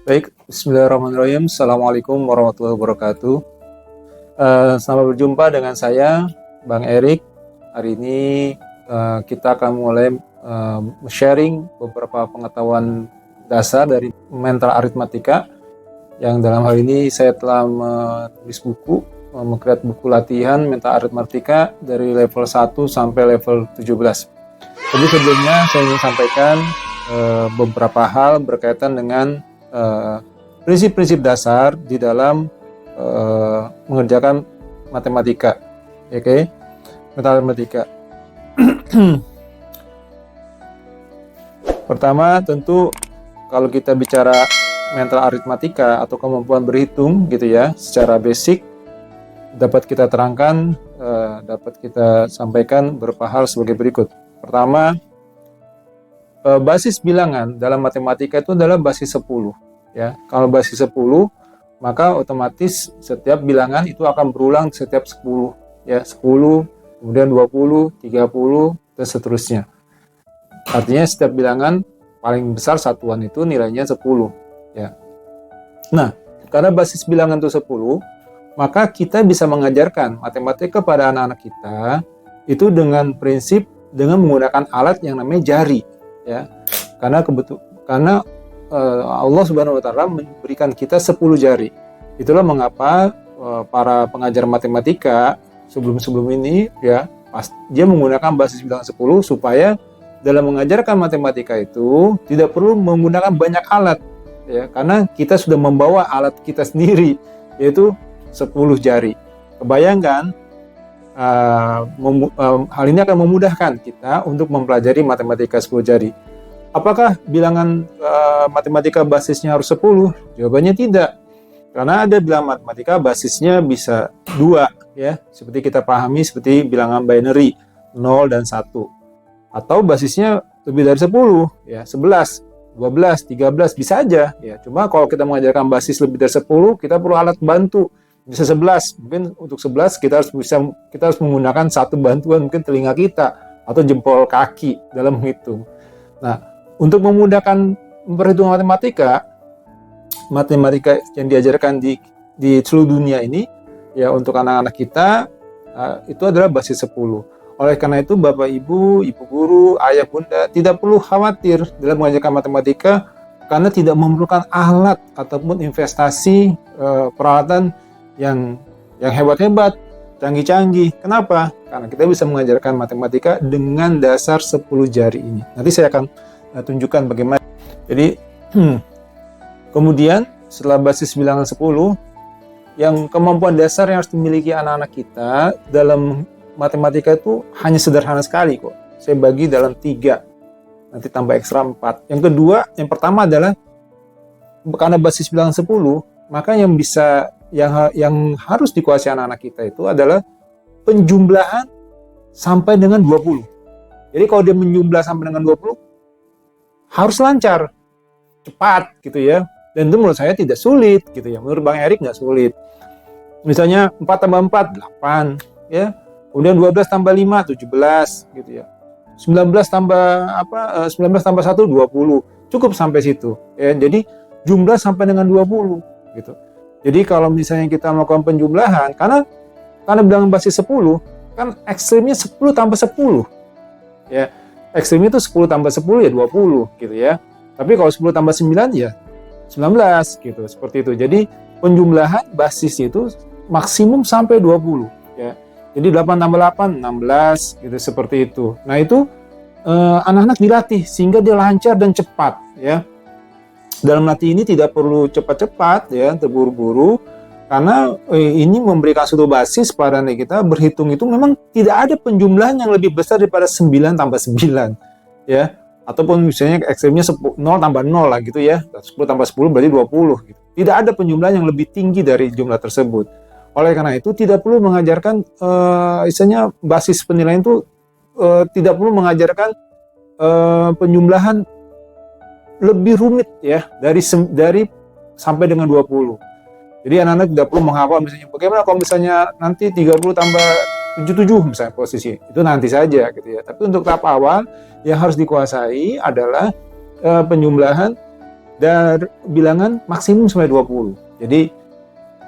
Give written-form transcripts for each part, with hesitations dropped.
Baik, bismillahirrahmanirrahim. Assalamualaikum warahmatullahi wabarakatuh. Selamat berjumpa dengan saya, Bang Erik. Hari ini kita akan mulai sharing beberapa pengetahuan dasar dari mental aritmatika, yang dalam hal ini saya telah menulis buku, mengcreate buku latihan mental aritmatika dari level 1 sampai level 17. Jadi sebelumnya saya ingin sampaikan beberapa hal berkaitan dengan prinsip-prinsip dasar di dalam mengerjakan matematika, oke? Matematika. Pertama, tentu kalau kita bicara mental aritmatika atau kemampuan berhitung, gitu ya, secara basic dapat kita terangkan, dapat kita sampaikan beberapa hal sebagai berikut. Pertama, basis bilangan dalam matematika itu adalah basis 10. Ya, kalau basis 10, maka otomatis setiap bilangan itu akan berulang setiap 10, ya, 10, kemudian 20, 30, dan seterusnya. Artinya setiap bilangan paling besar satuan itu nilainya 10, ya. Nah, karena basis bilangan itu 10, maka kita bisa mengajarkan matematika kepada anak-anak kita itu dengan prinsip dengan menggunakan alat yang namanya jari, ya. Karena Allah Subhanahu wa taala memberikan kita 10 jari. Itulah mengapa para pengajar matematika sebelum ini, ya, dia menggunakan basis bilangan 10 supaya dalam mengajarkan matematika itu tidak perlu menggunakan banyak alat, ya, karena kita sudah membawa alat kita sendiri, yaitu 10 jari. Kebayangkan hal ini akan memudahkan kita untuk mempelajari matematika 10 jari. Apakah bilangan matematika basisnya harus 10? Jawabannya tidak. Karena ada bilangan matematika basisnya bisa 2, ya. Seperti kita pahami seperti bilangan binary 0 dan 1. Atau basisnya lebih dari 10, ya, 11, 12, 13 bisa aja, ya. Cuma kalau kita mengajarkan basis lebih dari 10, kita perlu alat bantu. Bisa 11. Mungkin untuk 11 kita harus menggunakan satu bantuan, mungkin telinga kita atau jempol kaki dalam menghitung. Nah, untuk memudahkan perhitungan matematika yang diajarkan di seluruh dunia ini, ya, untuk anak-anak kita itu adalah basis 10. Oleh karena itu Bapak Ibu, Ibu Guru, Ayah Bunda tidak perlu khawatir dalam mengajarkan matematika karena tidak memerlukan alat ataupun investasi peralatan yang hebat-hebat, canggih-canggih. Kenapa? Karena kita bisa mengajarkan matematika dengan dasar 10 jari ini. Nanti saya akan tunjukkan bagaimana. Jadi kemudian setelah basis bilangan 10, yang kemampuan dasar yang harus dimiliki anak-anak kita dalam matematika itu hanya sederhana sekali kok. Saya bagi dalam 3, nanti tambah ekstra 4. Yang kedua, yang pertama adalah karena basis bilangan 10, maka yang harus dikuasai anak-anak kita itu adalah penjumlahan sampai dengan 20. Jadi kalau dia menjumlah sampai dengan 20 harus lancar, cepat, gitu ya. Dan itu menurut saya tidak sulit, gitu ya. Menurut Bang Erik nggak sulit. Misalnya 4 tambah 4, 8, ya. Kemudian 12 tambah 5, 17, gitu ya. 19 tambah 1, 20. Cukup sampai situ, ya. Jadi jumlah sampai dengan 20, gitu. Jadi kalau misalnya kita melakukan penjumlahan, karena bilangan basis 10, kan ekstrimnya 10 tambah 10, ya. Ekstrimnya itu 10 tambah 10 ya 20, gitu ya. Tapi kalau 10 tambah 9 ya 19, gitu. Seperti itu. Jadi penjumlahan basis itu maksimum sampai 20, ya. Jadi 8 tambah 8, 16, gitu, seperti itu. Nah, itu anak-anak dilatih sehingga dia lancar dan cepat, ya. Dalam latih ini tidak perlu cepat-cepat, ya, terburu-buru, karena ini memberikan suatu basis pada kita berhitung itu memang tidak ada penjumlahan yang lebih besar daripada 9 tambah 9, ya. Ataupun misalnya ekstrimnya 0 tambah 0 lah, gitu ya. 10 tambah 10 berarti 20, gitu. Tidak ada penjumlahan yang lebih tinggi dari jumlah tersebut. Oleh karena itu tidak perlu mengajarkan misalnya basis penilaian itu tidak perlu mengajarkan penjumlahan lebih rumit, ya, dari sampai dengan 20. Jadi anak-anak tidak perlu menghafal misalnya bagaimana kalau misalnya nanti 30 tambah 77 misalnya posisi. Itu nanti saja, gitu ya. Tapi untuk tahap awal yang harus dikuasai adalah penjumlahan dari bilangan maksimum sampai 20. Jadi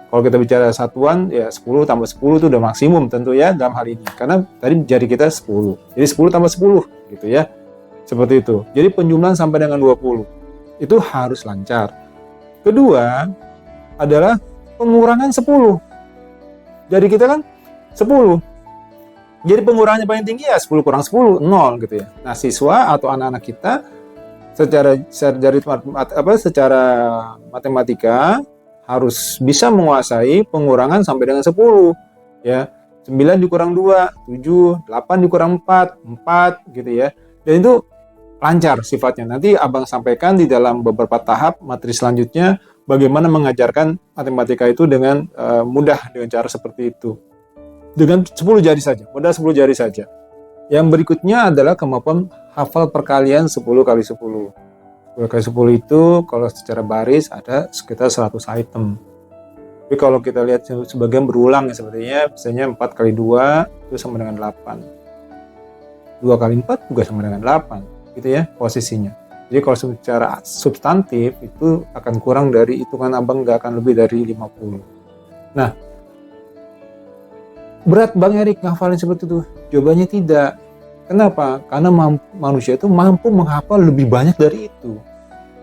kalau kita bicara satuan ya 10 tambah 10 itu udah maksimum tentu ya dalam hal ini. Karena tadi jari kita 10. Jadi 10 tambah 10 gitu ya. Seperti itu. Jadi penjumlahan sampai dengan 20. Itu harus lancar. Kedua adalah pengurangan 10. Jari kita kan 10. Jadi pengurangannya paling tinggi ya 10 kurang 10, 0 gitu ya. Nah, siswa atau anak-anak kita secara matematika harus bisa menguasai pengurangan sampai dengan 10 ya. 9 dikurang 2, 7, 8 dikurang 4, 4 gitu ya. Dan itu lancar sifatnya. Nanti Abang sampaikan di dalam beberapa tahap materi selanjutnya bagaimana mengajarkan matematika itu dengan mudah dengan cara seperti itu. Dengan 10 jari saja, modal 10 jari saja. Yang berikutnya adalah kemampuan hafal perkalian 10 kali 10. 10 kali 10 itu kalau secara baris ada sekitar 100 item. Tapi kalau kita lihat sebagian berulang ya sepertinya, misalnya 4 kali 2 itu sama dengan 8. 2 kali 4 juga sama dengan 8, gitu ya posisinya. Jadi kalau secara substantif itu akan kurang dari hitungan Abang, nggak akan lebih dari 50. Nah, berat Bang Erik ngafalin seperti itu? Jawabannya tidak. Kenapa? Karena manusia itu mampu menghafal lebih banyak dari itu.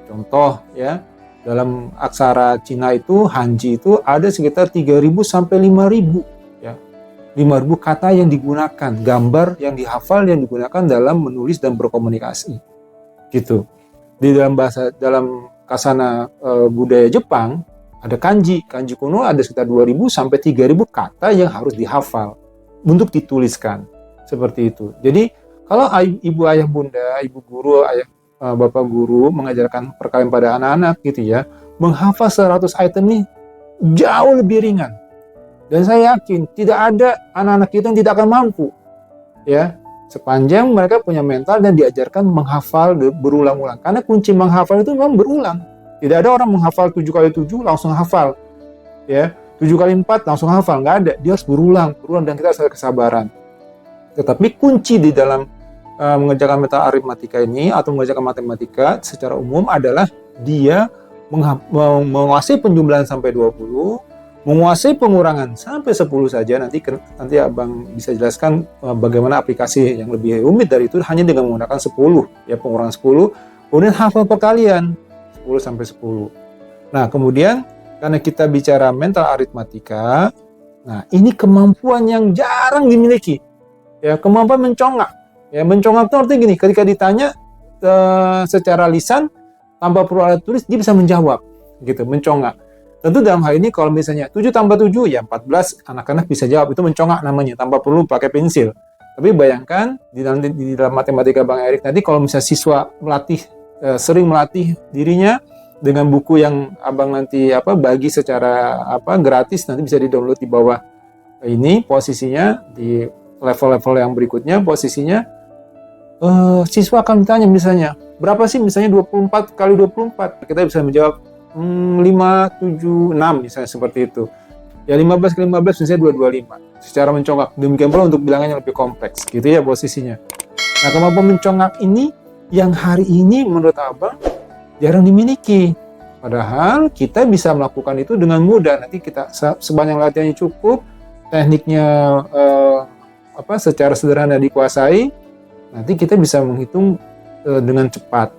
Contoh ya, dalam aksara Cina itu, Hanji itu ada sekitar 3.000 sampai 5.000 ya. 5.000 kata yang digunakan, gambar yang dihafal yang digunakan dalam menulis dan berkomunikasi. Gitu. Di dalam kasana budaya Jepang ada kanji kuno ada sekitar 2.000 sampai 3.000 kata yang harus dihafal untuk dituliskan. Seperti itu. Jadi kalau ibu ayah bunda, ibu guru, ayah bapak guru mengajarkan perkalian pada anak-anak gitu ya, menghafal 100 item ini jauh lebih ringan. Dan saya yakin tidak ada anak-anak kita yang tidak akan mampu. Ya, sepanjang mereka punya mental dan diajarkan menghafal berulang-ulang. Karena kunci menghafal itu memang berulang. Tidak ada orang menghafal 7 kali 7 langsung hafal. Ya, 7 kali 4 langsung hafal, nggak ada. Dia harus berulang dan kita harus kesabaran. Tetapi kunci di dalam mengerjakan mental aritmatika ini atau mengerjakan matematika secara umum adalah dia menguasai penjumlahan sampai 20, menguasai pengurangan sampai 10 saja. Nanti Abang bisa jelaskan bagaimana aplikasi yang lebih rumit dari itu hanya dengan menggunakan 10 ya, pengurangan 10, kemudian hafal perkalian 10 sampai 10. Nah, kemudian karena kita bicara mental aritmatika, nah ini kemampuan yang jarang dimiliki. Ya, kemampuan mencongak. Ya, mencongak itu artinya gini, ketika ditanya secara lisan tanpa perlu alat tulis dia bisa menjawab gitu, mencongak. Tentu dalam hal ini kalau misalnya 7 tambah 7 ya 14, anak-anak bisa jawab, itu mencongak namanya tanpa perlu pakai pensil. Tapi bayangkan di dalam matematika Bang Erik tadi kalau misalnya siswa sering melatih dirinya dengan buku yang Abang nanti bagi secara gratis, nanti bisa di-download di bawah ini posisinya di level-level yang berikutnya posisinya siswa akan ditanya misalnya berapa sih misalnya 24 kali 24, kita bisa menjawab 5, 7, 6 misalnya seperti itu ya. 15 kali 15 misalnya 225 secara mencongak. Demikian pula untuk bilangan yang lebih kompleks gitu ya posisinya. Nah, kemampuan mencongak ini yang hari ini menurut Abang jarang dimiliki, padahal kita bisa melakukan itu dengan mudah. Nanti kita sebanyak latihannya cukup, tekniknya secara sederhana dikuasai, nanti kita bisa menghitung dengan cepat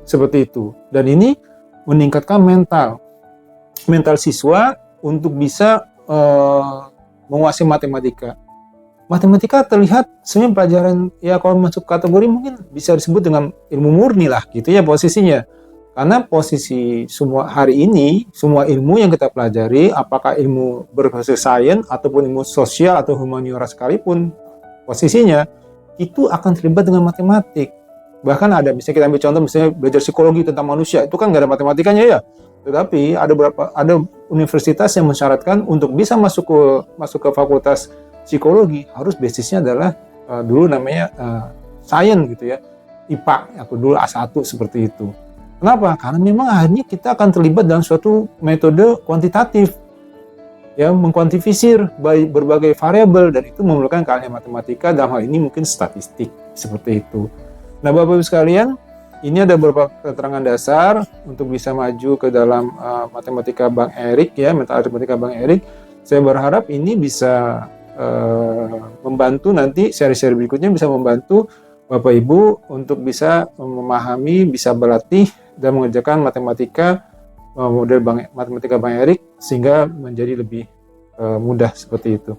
seperti itu. Dan ini meningkatkan mental siswa untuk bisa menguasai matematika. Matematika terlihat sebenarnya pelajaran ya kalau masuk kategori mungkin bisa disebut dengan ilmu murni lah gitu ya posisinya. Karena posisi semua hari ini, semua ilmu yang kita pelajari, apakah ilmu berbasis sains ataupun ilmu sosial atau humaniora sekalipun, posisinya itu akan terlibat dengan matematik. Bahkan ada, misalnya kita ambil contoh, misalnya belajar psikologi tentang manusia, itu kan nggak ada matematikanya ya. Tetapi ada universitas yang mensyaratkan untuk bisa masuk ke fakultas psikologi harus basisnya adalah dulu namanya sains gitu ya, IPA, aku dulu A1 seperti itu. Kenapa? Karena memang akhirnya kita akan terlibat dalam suatu metode kuantitatif, ya, mengkuantifisir berbagai variabel, dan itu memerlukan keahlian matematika, dalam hal ini mungkin statistik, seperti itu. Nah, Bapak-Ibu sekalian, ini ada beberapa keterangan dasar untuk bisa maju ke dalam matematika Bang Erik ya, meta aritmatika Bang Erik. Saya berharap ini bisa membantu nanti seri-seri berikutnya, bisa membantu Bapak Ibu untuk bisa memahami, bisa berlatih dan mengerjakan matematika model matematika Bang Erik sehingga menjadi lebih mudah seperti itu.